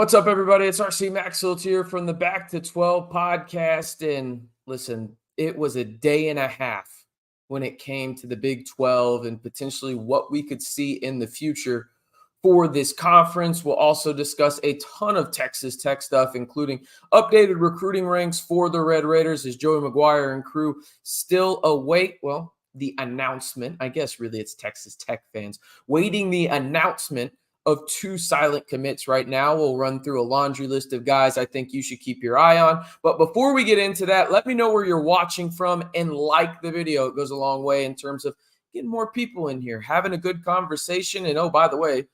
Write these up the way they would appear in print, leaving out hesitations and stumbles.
What's up, everybody? It's RC Maxfield here from the Back to 12 podcast. And listen, it was a day and a half when it came to the Big 12 and potentially what we could see in the future for this conference. We'll also discuss a ton of Texas Tech stuff, including updated recruiting ranks for the Red Raiders as Joey McGuire and crew still await, well, the announcement. I guess really it's Texas Tech fans waiting the announcement of two silent commits right now. We'll run through a laundry list of guys I think you should keep your eye on. But before we get into that, let me know where you're watching from and like the video. It goes a long way in terms of getting more people in here, having a good conversation. And oh, by the way,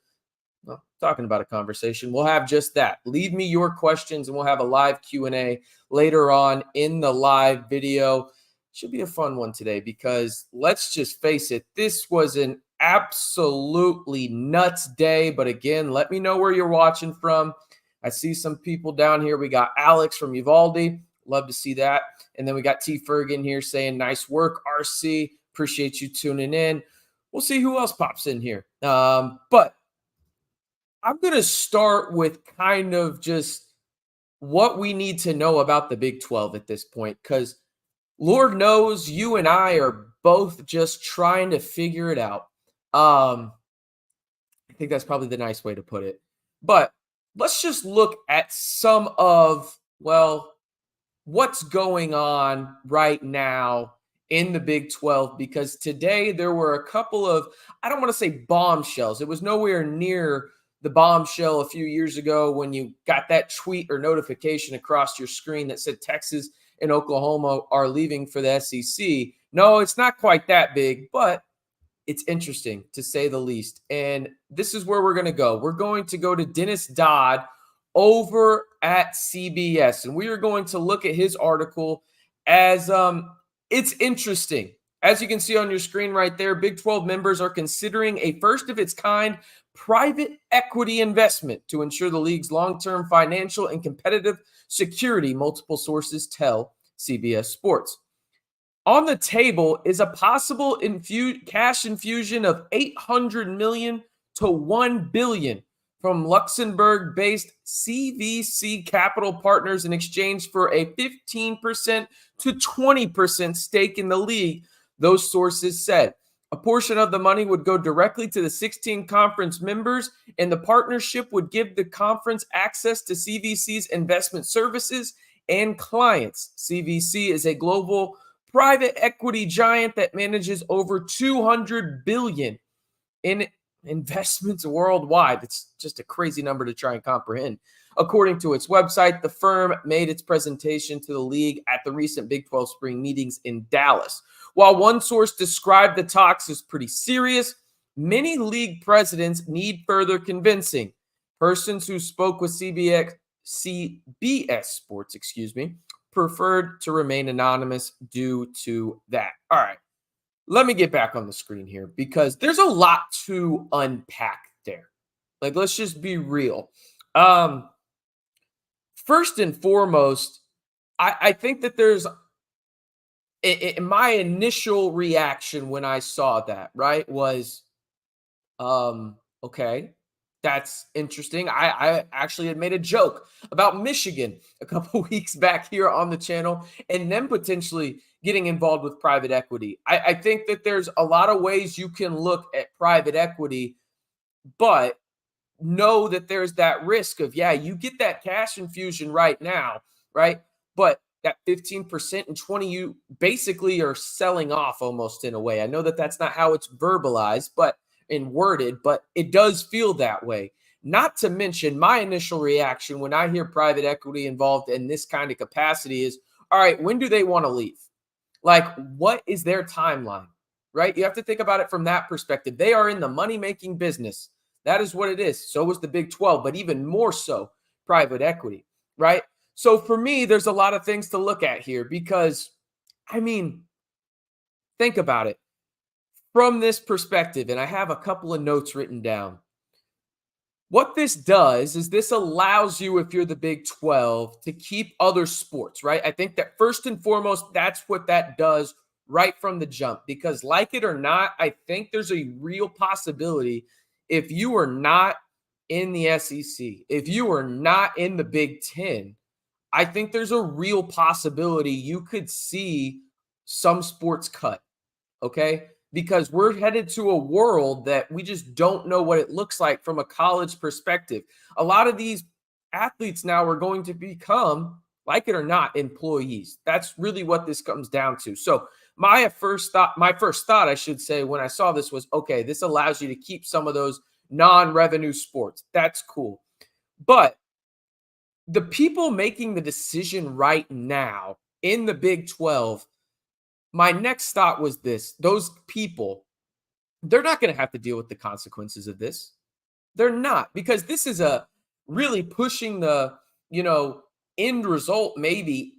well, talking about a conversation, we'll have just that. Leave me your questions and we'll have a live Q&A later on in the live video. Should be a fun one today because let's just face it, this was an absolutely nuts day. But again, let me know where you're watching from. I see some people down here. We got Alex from Uvalde. Love to see that. And then we got T. Fergan here saying, nice work, RC. Appreciate you tuning in. We'll see who else pops in here. But I'm going to start with kind of just what we need to know about the Big 12 at this point, because Lord knows you and I are both just trying to figure it out. I think that's probably the nice way to put it. But let's just look at some of, well, what's going on right now in the Big 12, because today there were a couple of, I don't want to say bombshells. It was nowhere near the bombshell a few years ago when you got that tweet or notification across your screen that said Texas and Oklahoma are leaving for the SEC. No, it's not quite that big, but it's interesting to say the least. And this is where we're going to go. We're going to go to Dennis Dodd over at CBS, and we are going to look at his article as it's interesting. As you can see on your screen right there, Big 12 members are considering a first of its kind private equity investment to ensure the league's long-term financial and competitive security, multiple sources tell CBS Sports. On the table is a possible cash infusion of $800 million to $1 billion from Luxembourg-based CVC Capital Partners in exchange for a 15% to 20% stake in the league, those sources said. A portion of the money would go directly to the 16 conference members, and the partnership would give the conference access to CVC's investment services and clients. CVC is a global private equity giant that manages over $200 billion in investments worldwide. It's just a crazy number to try and comprehend. According to its website, the firm made its presentation to the league at the recent Big 12 spring meetings in Dallas. While one source described the talks as pretty serious, many league presidents need further convincing. Persons who spoke with CBS Sports, preferred to remain anonymous due to that. All right, let me get back on the screen here because there's a lot to unpack there. Like, let's just be real. First and foremost, I think that there's my initial reaction when I saw that, right, was, okay, that's interesting. I actually had made a joke about Michigan a couple weeks back here on the channel and them potentially getting involved with private equity. I think that there's a lot of ways you can look at private equity, but know that there's that risk of, yeah, you get that cash infusion right now, right? But that 15% and 20, you basically are selling off almost in a way. I know that that's not how it's verbalized, but and worded, but it does feel that way. Not to mention my initial reaction when I hear private equity involved in this kind of capacity is, all right, when do they want to leave? Like, what is their timeline, right? You have to think about it from that perspective. They are in the money-making business. That is what it is. So was the Big 12, but even more so private equity, right? So for me, there's a lot of things to look at here because, I mean, think about it. From this perspective, and I have a couple of notes written down. What this does is this allows you, if you're the Big 12, to keep other sports, right? I think that first and foremost, that's what that does right from the jump. Because like it or not, I think there's a real possibility if you are not in the SEC, if you are not in the Big Ten, I think there's a real possibility you could see some sports cut. Okay. Because we're headed to a world that we just don't know what it looks like from a college perspective. A lot of these athletes now are going to become, like it or not, employees. That's really what this comes down to. So, my first thought, I should say, when I saw this was, okay, this allows you to keep some of those non-revenue sports. That's cool. But the people making the decision right now in the Big 12, my next thought was this: those people, they're not going to have to deal with the consequences of this. They're not, because this is a really pushing the, you know, end result maybe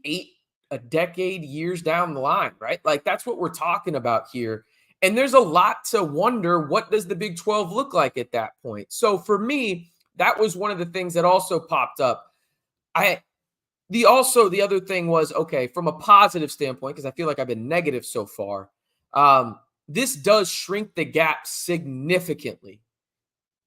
a decade, years down the line, right? Like that's what we're talking about here. And there's a lot to wonder, what does the Big 12 look like at that point? So for me, that was one of the things that also popped up. I the other thing was, okay, from a positive standpoint, because I feel like I've been negative so far, this does shrink the gap significantly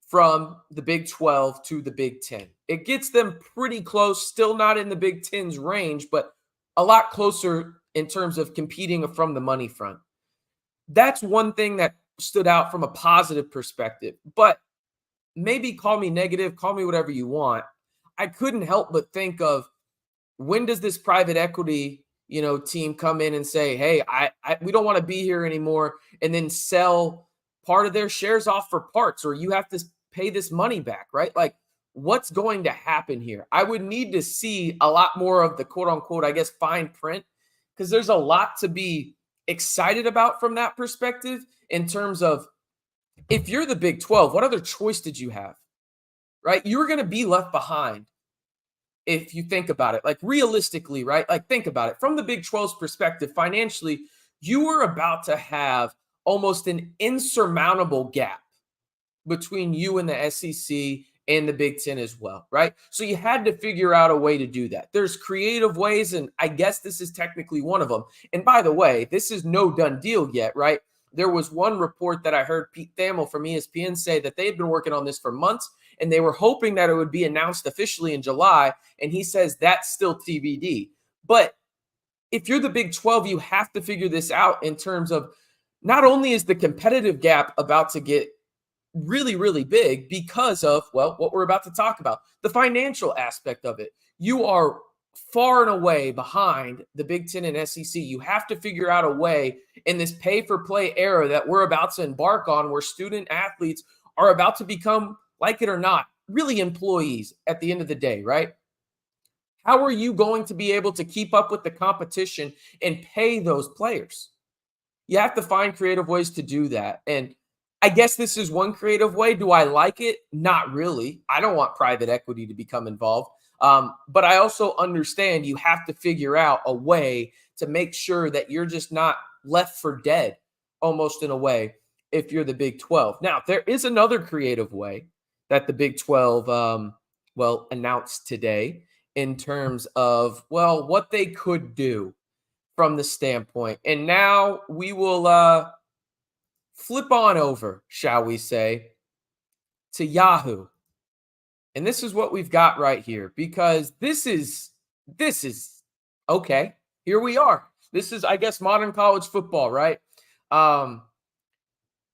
from the Big 12 to the Big 10. It gets them pretty close, still not in the Big 10's range, but a lot closer in terms of competing from the money front. That's one thing that stood out from a positive perspective. But maybe call me negative, call me whatever you want. I couldn't help but think of, when does this private equity, team come in and say, hey, we don't want to be here anymore, and then sell part of their shares off for parts, or you have to pay this money back, right? Like, what's going to happen here? I would need to see a lot more of the quote unquote, I guess, fine print, because there's a lot to be excited about from that perspective in terms of, if you're the Big 12, what other choice did you have, right? You're going to be left behind. If you think about it, like realistically, right? Like think about it from the Big 12's perspective, financially, you were about to have almost an insurmountable gap between you and the SEC and the Big 10 as well, right? So you had to figure out a way to do that. There's creative ways, and I guess this is technically one of them. And by the way, this is no done deal yet, right? There was one report that I heard Pete Thamel from ESPN say that they had been working on this for months, and they were hoping that it would be announced officially in July. And he says that's still TBD. But if you're the Big 12, you have to figure this out in terms of, not only is the competitive gap about to get really, really big because of, well, what we're about to talk about, the financial aspect of it. You are far and away behind the Big 10 and SEC. You have to figure out a way in this pay-for-play era that we're about to embark on, where student athletes are about to become, like it or not, really employees at the end of the day, right? How are you going to be able to keep up with the competition and pay those players? You have to find creative ways to do that. And I guess this is one creative way. Do I like it? Not really. I don't want private equity to become involved. But I also understand you have to figure out a way to make sure that you're just not left for dead, almost in a way, if you're the Big 12. Now, there is another creative way that the Big 12, announced today in terms of, what they could do from the standpoint. And now we will flip on over, shall we say, to Yahoo. And this is what we've got right here, because this is okay. Here we are. This is, I guess, modern college football, right?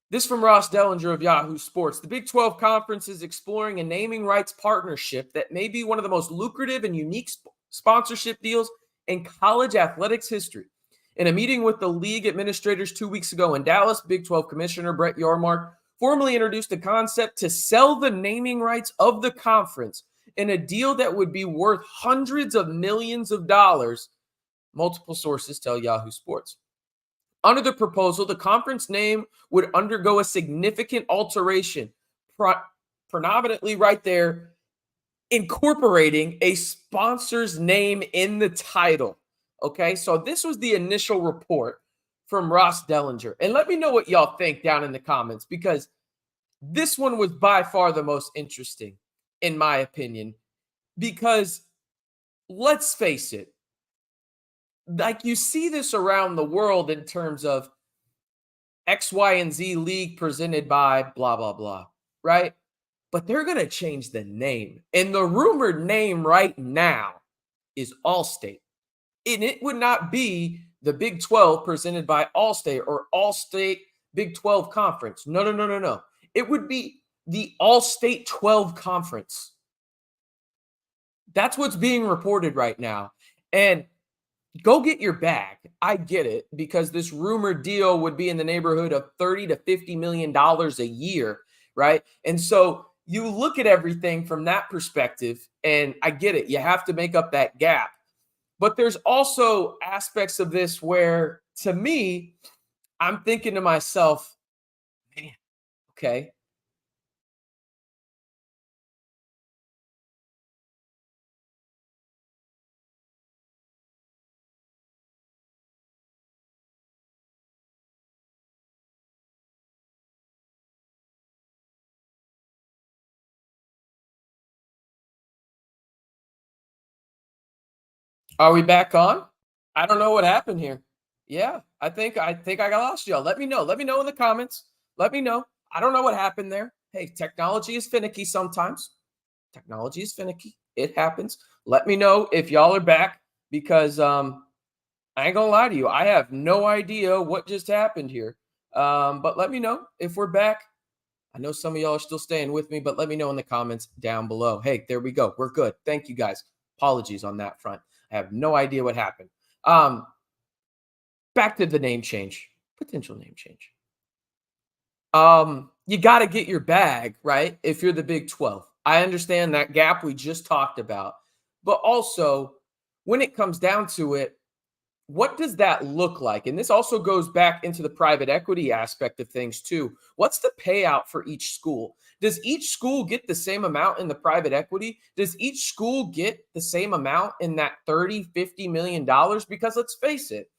This from Ross Dellinger of Yahoo Sports. The Big 12 Conference is exploring a naming rights partnership that may be one of the most lucrative and unique sponsorship deals in college athletics history. In a meeting with the league administrators 2 weeks ago in Dallas, Big 12 Commissioner Brett Yormark formally introduced the concept to sell the naming rights of the conference in a deal that would be worth hundreds of millions of dollars, multiple sources tell Yahoo Sports. Under the proposal, the conference name would undergo a significant alteration, predominantly right there, incorporating a sponsor's name in the title. Okay, so this was the initial report from Ross Dellinger. And let me know what y'all think down in the comments, because this one was by far the most interesting, in my opinion, because let's face it, like you see this around the world in terms of X, Y, and Z league presented by blah, blah, blah, right? but they're going to change the name. And the rumored name right now is Allstate. And it would not be the Big 12 presented by Allstate or Allstate Big 12 Conference. No, no, no, no, no. It would be the Allstate 12 Conference. That's what's being reported right now. And go get your bag. I get it, because this rumored deal would be in the neighborhood of $30 to $50 million a year, right? And so you look at everything from that perspective, and I get it. You have to make up that gap. But there's also aspects of this where, to me, I'm thinking to myself, man, okay, are we back on? I don't know what happened here. Yeah, I think I got lost y'all. Let me know. Let me know in the comments. Let me know. I don't know what happened there. Hey, technology is finicky sometimes. Technology is finicky. It happens. Let me know if y'all are back, because I ain't gonna lie to you. I have no idea what just happened here. But let me know if we're back. I know some of y'all are still staying with me, but let me know in the comments down below. Hey, there we go. We're good. Thank you guys. Apologies on that front. I have no idea what happened. Back to the name change, potential name change. You got to get your bag, right? If you're the Big 12. I understand that gap we just talked about. But also, when it comes down to it, what does that look like? And this also goes back into the private equity aspect of things too. What's the payout for each school? Does each school get the same amount in the private equity? Does each school get the same amount in that 30, $50 million? Because let's face it,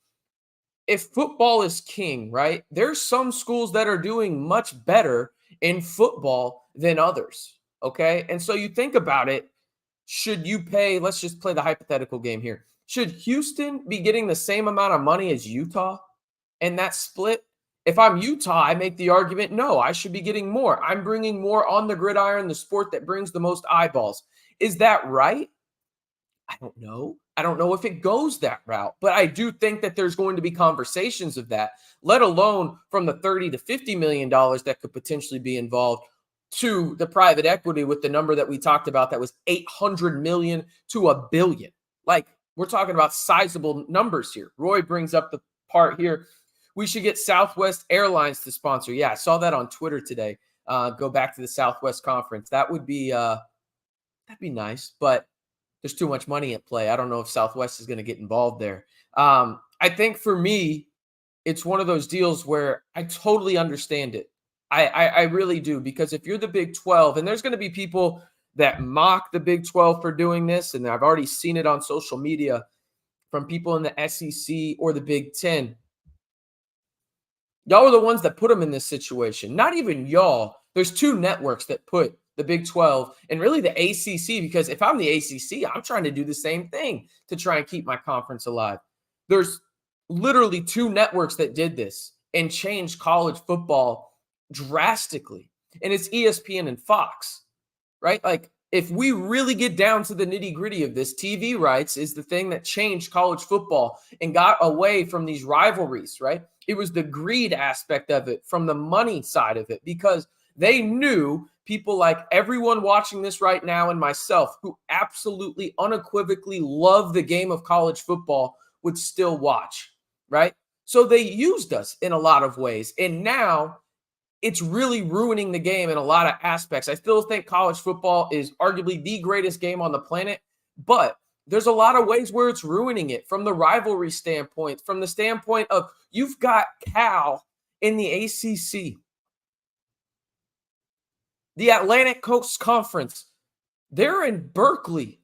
if football is king, right? There's some schools that are doing much better in football than others. Okay. And so you think about it, should you pay, let's just play the hypothetical game here. Should Houston be getting the same amount of money as Utah in that split? If I'm Utah, I make the argument, no, I should be getting more. I'm bringing more on the gridiron, the sport that brings the most eyeballs. Is that right? I don't know. I don't know if it goes that route, but I do think that there's going to be conversations of that, let alone from the 30 to $50 million that could potentially be involved to the private equity with the number that we talked about that was 800 million to $1 billion. Like, we're talking about sizable numbers here. Roy brings up the part here. We should get Southwest Airlines to sponsor. Yeah, I saw that on Twitter today. Go back to the Southwest Conference. That would be that'd be nice, but there's too much money at play. I don't know if Southwest is going to get involved there. I think for me, it's one of those deals where I totally understand it. I really do, because if you're the Big 12, and there's going to be people that mock the Big 12 for doing this, and I've already seen it on social media from people in the SEC or the Big 10. Y'all are the ones that put them in this situation. Not even y'all. There's two networks that put the Big 12 and really the ACC, because if I'm the ACC, I'm trying to do the same thing to try and keep my conference alive. There's literally two networks that did this and changed college football drastically. And it's ESPN and Fox, right? Like, if we really get down to the nitty gritty of this, TV rights is the thing that changed college football and got away from these rivalries, right? It was the greed aspect of it, from the money side of it, because they knew people like everyone watching this right now and myself, who absolutely unequivocally love the game of college football, would still watch, right? So they used us in a lot of ways. And now it's really ruining the game in a lot of aspects. I still think college football is arguably the greatest game on the planet, but there's a lot of ways where it's ruining it, from the rivalry standpoint, from the standpoint of you've got Cal in the ACC, the Atlantic Coast Conference. They're in Berkeley,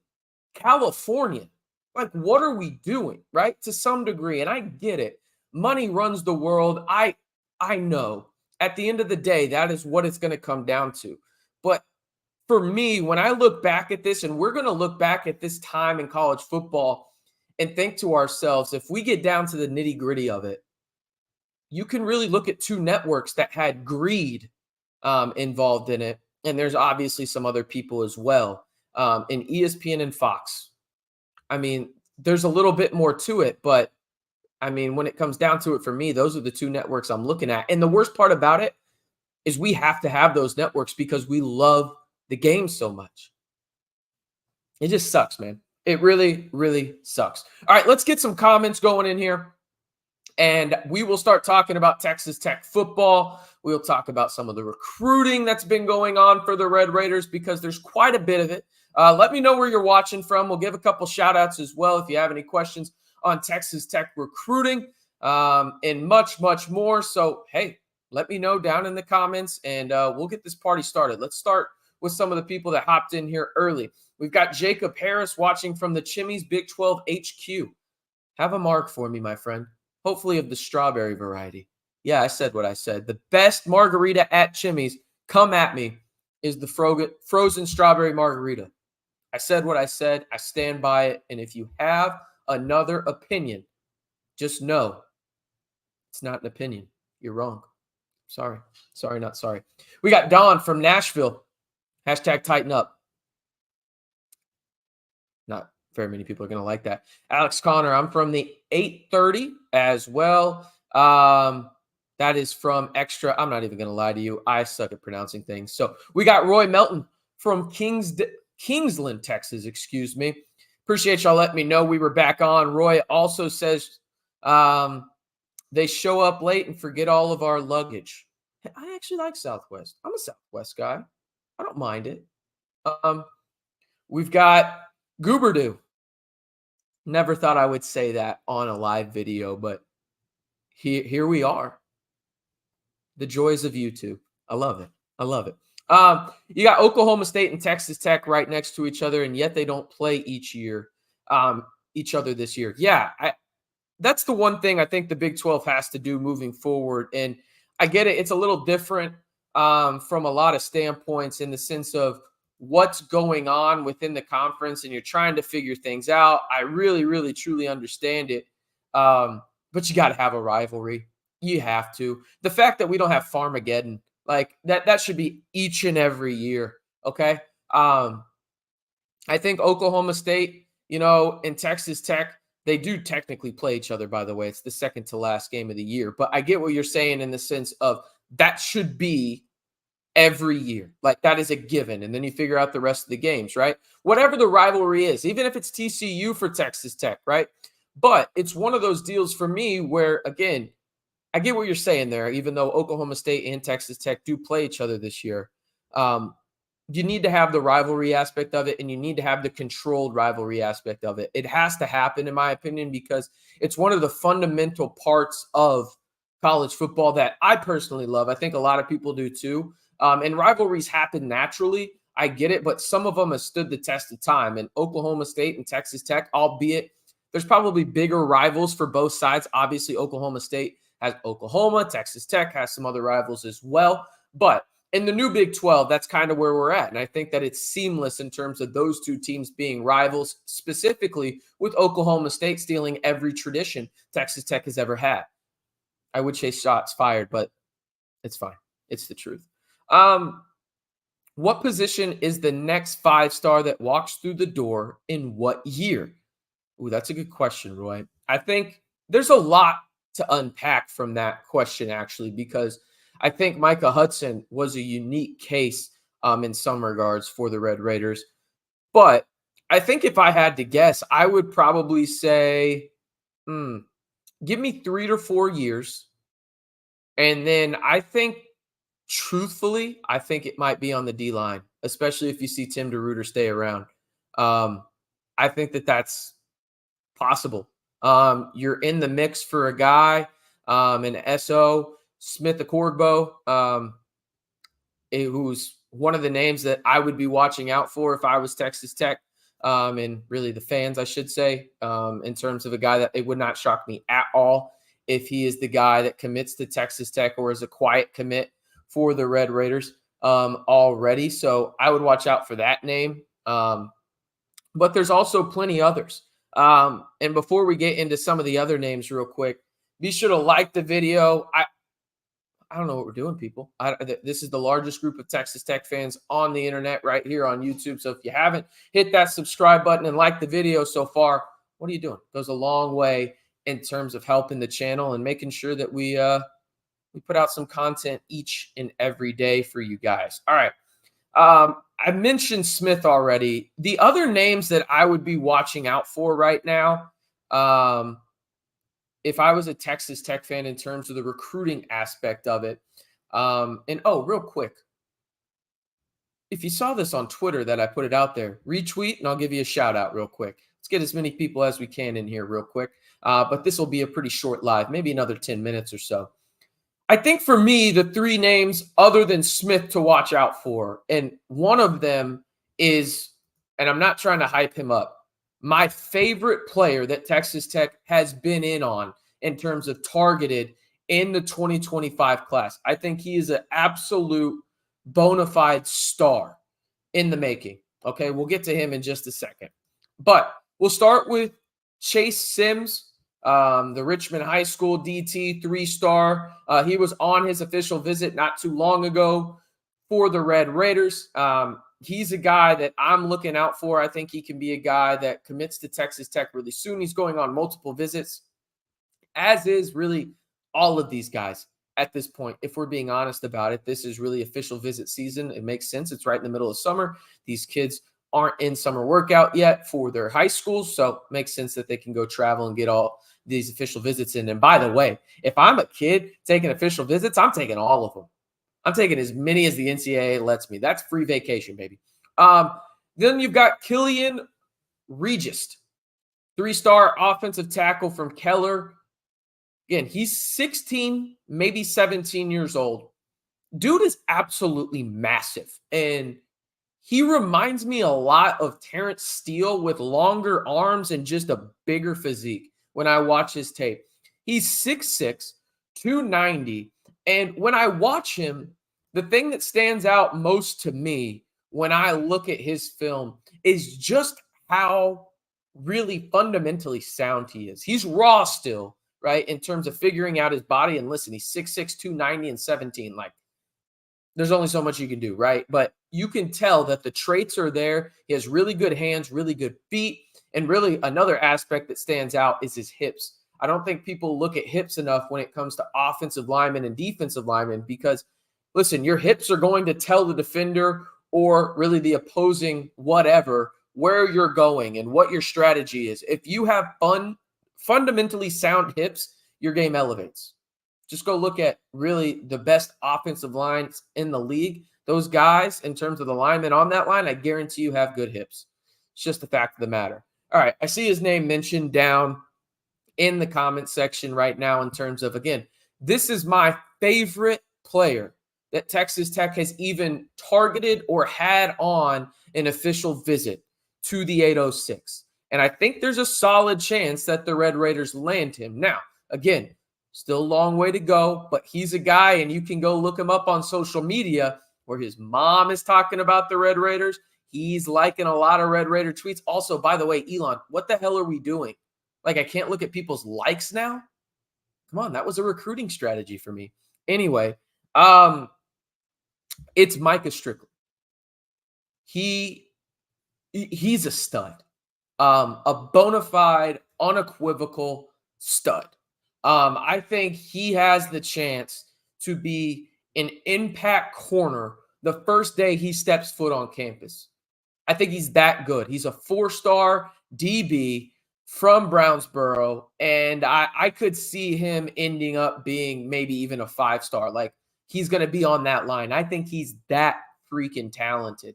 California. Like, what are we doing, right? To some degree, and I get it. Money runs the world. I know. At the end of the day, that is what it's going to come down to. But for me, when I look back at this, and we're going to look back at this time in college football and think to ourselves, if we get down to the nitty gritty of it, you can really look at two networks that had greed involved in it and there's obviously some other people as well, in ESPN and Fox. I mean, there's a little bit more to it, but I mean, when it comes down to it for me, those are the two networks I'm looking at. And the worst part about it is we have to have those networks because we love the game so much. It just sucks, man. It really, really sucks. All right, let's get some comments going in here. And we will start talking about Texas Tech football. We'll talk about some of the recruiting that's been going on for the Red Raiders because there's quite a bit of it. Let me know where you're watching from. We'll give a couple shout outs as well if you have any questions on Texas Tech recruiting and much, much more. So, hey, let me know down in the comments and we'll get this party started. Let's start with some of the people that hopped in here early. We've got Jacob Harris watching from the Chimmy's Big 12 HQ. Have a mark for me, my friend. Hopefully of the strawberry variety. Yeah, I said what I said. The best margarita at Chimmy's, come at me, is the frozen strawberry margarita. I said what I said. I stand by it. And if you have another opinion, just know it's not an opinion. You're wrong. Sorry. Sorry, not sorry. We got Don from Nashville. Hashtag tighten up. Not very many people are going to like that. Alex Connor, I'm from the 830 as well. That is from Extra. I'm not even going to lie to you. I suck at pronouncing things. So we got Roy Melton from Kingsland, Texas, excuse me. Appreciate y'all letting me know we were back on. Roy also says they show up late and forget all of our luggage. I actually like Southwest. I'm a Southwest guy. I don't mind it. We've got Gooberdoo. Never thought I would say that on a live video, but here we are. The joys of YouTube. I love it. I love it. You got Oklahoma State and Texas Tech right next to each other, and yet they don't play each other this year. Yeah, that's the one thing I think the Big 12 has to do moving forward. And I get it. It's a little different from a lot of standpoints in the sense of what's going on within the conference and you're trying to figure things out. I really, really, truly understand it. But you got to have a rivalry. You have to. The fact that we don't have Farmageddon, like that should be each and every year. Okay. I think Oklahoma State, and Texas Tech, they do technically play each other, by the way. It's the second to last game of the year. But I get what you're saying in the sense of that should be every year. Like that is a given. And then you figure out the rest of the games, right? Whatever the rivalry is, even if it's TCU for Texas Tech, right? But it's one of those deals for me where, again, I get what you're saying there, even though Oklahoma State and Texas Tech do play each other this year. You need to have the rivalry aspect of it, and you need to have the controlled rivalry aspect of it. It has to happen, in my opinion, because it's one of the fundamental parts of college football that I personally love. I think a lot of people do too. And rivalries happen naturally. I get it, but some of them have stood the test of time. And Oklahoma State and Texas Tech, albeit there's probably bigger rivals for both sides. Obviously, Oklahoma State has Oklahoma. Texas Tech has some other rivals as well. But in the new Big 12, that's kind of where we're at. And I think that it's seamless in terms of those two teams being rivals, specifically with Oklahoma State stealing every tradition Texas Tech has ever had. I would say shots fired, but it's fine. It's the truth. What position is the next 5-star that walks through the door in what year? Ooh, that's a good question, Roy. I think there's a lot to unpack from that question, actually, because I think Micah Hudson was a unique case in some regards for the Red Raiders. But I think if I had to guess, I would probably say, give me 3 to 4 years. And then I think, truthfully, I think it might be on the D-line, especially if you see Tim DeRuyter stay around. I think that that's possible. You're in the mix for a guy, an SO, Smith Okorgbo, who's one of the names that I would be watching out for if I was Texas Tech, and really the fans, I should say, in terms of a guy that it would not shock me at all if he is the guy that commits to Texas Tech or is a quiet commit for the Red Raiders already. So I would watch out for that name. But there's also plenty others. And before we get into some of the other names real quick, be sure to like the video. I don't know what we're doing, people. This is the largest group of Texas Tech fans on the internet right here on YouTube. So if you haven't hit that subscribe button and like the video so far, what are you doing? Goes a long way in terms of helping the channel and making sure that we put out some content each and every day for you guys. All right. I mentioned Smith already. The other names that I would be watching out for right now, if I was a Texas Tech fan in terms of the recruiting aspect of it. Real quick, if you saw this on Twitter that I put it out there, retweet and I'll give you a shout out real quick. Let's get as many people as we can in here real quick. But this will be a pretty short live, maybe another 10 minutes or so. I think for me, the three names other than Smith to watch out for, and one of them is, and I'm not trying to hype him up, my favorite player that Texas Tech has been in on in terms of targeted in the 2025 class. I think he is an absolute bona fide star in the making. Okay, we'll get to him in just a second. But we'll start with Chase Sims, the Richmond High School DT, 3-star. He was on his official visit not too long ago for the Red Raiders. He's a guy that I'm looking out for. I think he can be a guy that commits to Texas Tech really soon. He's going on multiple visits, as is really all of these guys at this point. If we're being honest about it, this is really official visit season. It makes sense. It's right in the middle of summer. These kids aren't in summer workout yet for their high schools, so it makes sense that they can go travel and get all these official visits in. And by the way, if I'm a kid taking official visits, I'm taking all of them. I'm taking as many as the NCAA lets me. That's free vacation, baby. Then you've got Killian Regist, 3-star offensive tackle from Keller. Again, he's 16, maybe 17 years old. Dude is absolutely massive. And he reminds me a lot of Terrence Steele with longer arms and just a bigger physique when I watch his tape. He's 6'6", 290. And when I watch him, the thing that stands out most to me when I look at his film is just how really fundamentally sound he is. He's raw still, right, in terms of figuring out his body. And listen, he's 6'6", 290, and 17. Like, there's only so much you can do, right? But you can tell that the traits are there. He has really good hands, really good feet. And really another aspect that stands out is his hips. I don't think people look at hips enough when it comes to offensive linemen and defensive linemen because, listen, your hips are going to tell the defender or really the opposing whatever where you're going and what your strategy is. If you have fundamentally sound hips, your game elevates. Just go look at really the best offensive lines in the league. Those guys, in terms of the linemen on that line, I guarantee you have good hips. It's just the fact of the matter. All right, I see his name mentioned down in the comment section right now in terms of, again, this is my favorite player that Texas Tech has even targeted or had on an official visit to the 806. And I think there's a solid chance that the Red Raiders land him. Now, again, still a long way to go, but he's a guy, and you can go look him up on social media where his mom is talking about the Red Raiders. He's liking a lot of Red Raider tweets. Also, by the way, Elon, what the hell are we doing? Like, I can't look at people's likes now? Come on, that was a recruiting strategy for me. Anyway, it's Micah Strickland. He's a stud. A bona fide, unequivocal stud. I think he has the chance to be an impact corner the first day he steps foot on campus. I think he's that good. He's a 4-star DB from Brownsboro, and I could see him ending up being maybe even a 5-star. Like, he's going to be on that line. I think he's that freaking talented.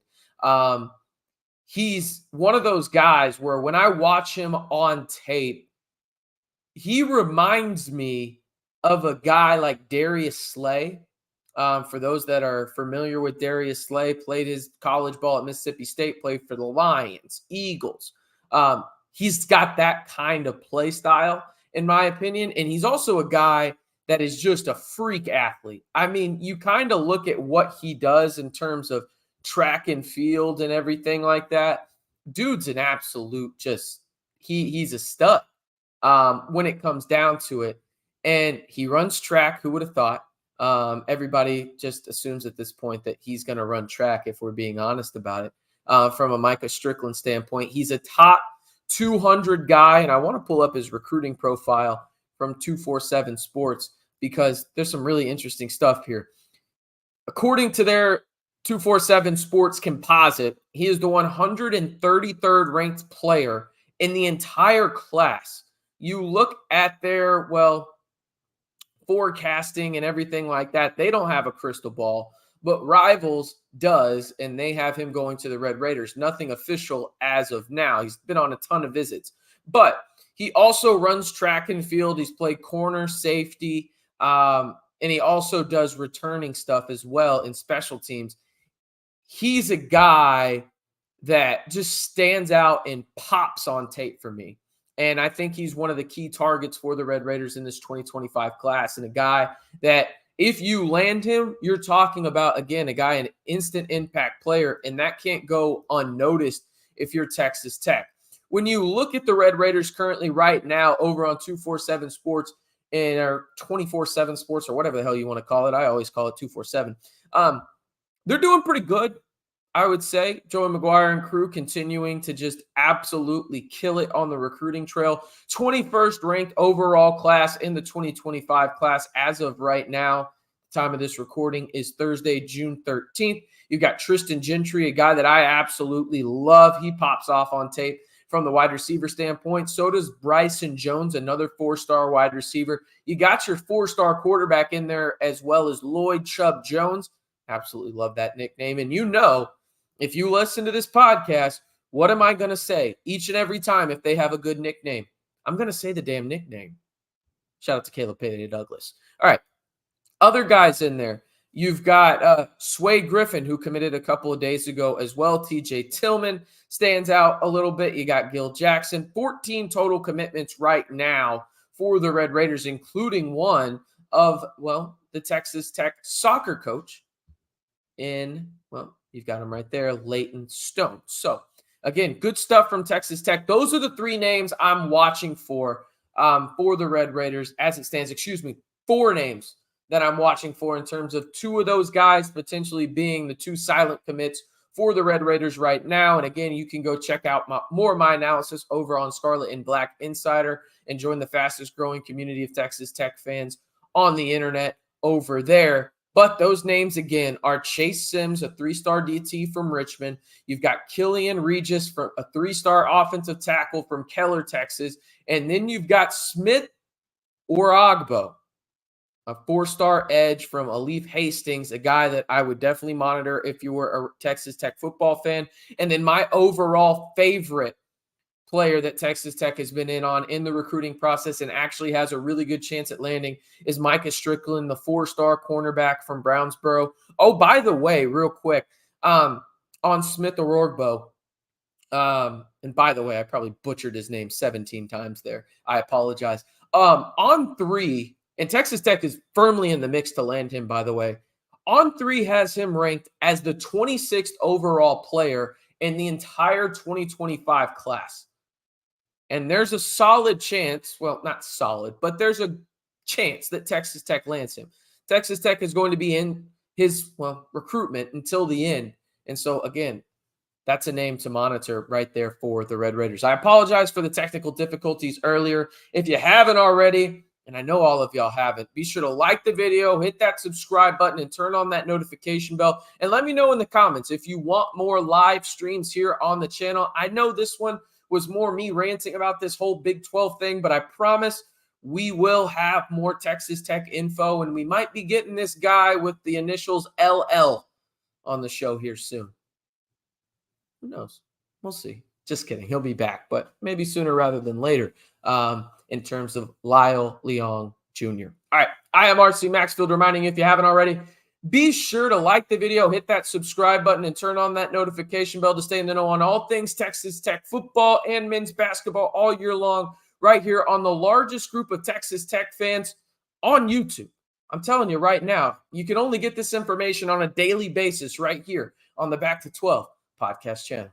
He's one of those guys where when I watch him on tape, he reminds me of a guy like Darius Slay. For those that are familiar with Darius Slay, played his college ball at Mississippi State, played for the Lions, Eagles. He's got that kind of play style, in my opinion. And he's also a guy that is just a freak athlete. I mean, you kind of look at what he does in terms of track and field and everything like that. Dude's an absolute he's a stud when it comes down to it. And he runs track. Who would have thought? Everybody just assumes at this point that he's going to run track, if we're being honest about it. From a Micah Strickland standpoint, he's a top 200 guy, and I want to pull up his recruiting profile from 247 Sports because there's some really interesting stuff here. According to their 247 Sports composite, he is the 133rd ranked player in the entire class. You look at their, forecasting and everything like that. They don't have a crystal ball, but Rivals does, and they have him going to the Red Raiders. Nothing official as of now. He's been on a ton of visits, but he also runs track and field. He's played corner, safety, and he also does returning stuff as well in special teams. He's a guy that just stands out and pops on tape for me. And I think he's one of the key targets for the Red Raiders in this 2025 class, and a guy that if you land him, you're talking about, again, a guy, an instant impact player, and that can't go unnoticed if you're Texas Tech. When you look at the Red Raiders currently right now over on 247 Sports or 24/7 Sports or whatever the hell you want to call it, I always call it 247, they're doing pretty good. I would say Joey McGuire and crew continuing to just absolutely kill it on the recruiting trail. 21st ranked overall class in the 2025 class as of right now. Time of this recording is Thursday, June 13th. You've got Tristan Gentry, a guy that I absolutely love. He pops off on tape from the wide receiver standpoint. So does Bryson Jones, another 4-star wide receiver. You got your 4-star quarterback in there as well as Lloyd Chubb Jones. Absolutely love that nickname. And if you listen to this podcast, what am I going to say each and every time if they have a good nickname? I'm going to say the damn nickname. Shout out to Caleb Payday Douglas. All right. Other guys in there. You've got Sway Griffin, who committed a couple of days ago as well. TJ Tillman stands out a little bit. You got Gil Jackson. 14 total commitments right now for the Red Raiders, including one of, the Texas Tech soccer coach you've got him right there, Leighton Stone. So, again, good stuff from Texas Tech. Those are the 3 names I'm watching for the Red Raiders as it stands. 4 names that I'm watching for in terms of 2 of those guys potentially being the 2 silent commits for the Red Raiders right now. And, again, you can go check out more of my analysis over on Scarlet and Black Insider and join the fastest-growing community of Texas Tech fans on the internet over there. But those names, again, are Chase Sims, a 3-star DT from Richmond. You've got Killian Regis, from a 3-star offensive tackle from Keller, Texas. And then you've got Smith Orogbo, a 4-star edge from Alif Hastings, a guy that I would definitely monitor if you were a Texas Tech football fan. And then my overall favorite player that Texas Tech has been in on in the recruiting process and actually has a really good chance at landing is Micah Strickland, the 4-star cornerback from Brownsboro. Oh, by the way, real quick, on Smith Orogbo, and by the way, I probably butchered his name 17 times there. I apologize. On 3, and Texas Tech is firmly in the mix to land him, by the way. On 3 has him ranked as the 26th overall player in the entire 2025 class. And there's a solid chance, not solid, but there's a chance that Texas Tech lands him. Texas Tech is going to be in his, recruitment until the end. And so, again, that's a name to monitor right there for the Red Raiders. I apologize for the technical difficulties earlier. If you haven't already, and I know all of y'all haven't, be sure to like the video, hit that subscribe button, and turn on that notification bell. And let me know in the comments if you want more live streams here on the channel. I know this one was more me ranting about this whole Big 12 thing, but I promise we will have more Texas Tech info, and we might be getting this guy with the initials LL on the show here soon. Who knows? We'll see. Just kidding. He'll be back, but maybe sooner rather than later in terms of Lyle Leong Jr. All right. I am RC Maxfield, reminding you, if you haven't already, be sure to like the video, hit that subscribe button, and turn on that notification bell to stay in the know on all things Texas Tech football and men's basketball all year long, right here on the largest group of Texas Tech fans on YouTube. I'm telling you right now, you can only get this information on a daily basis right here on the Back to 12 podcast channel.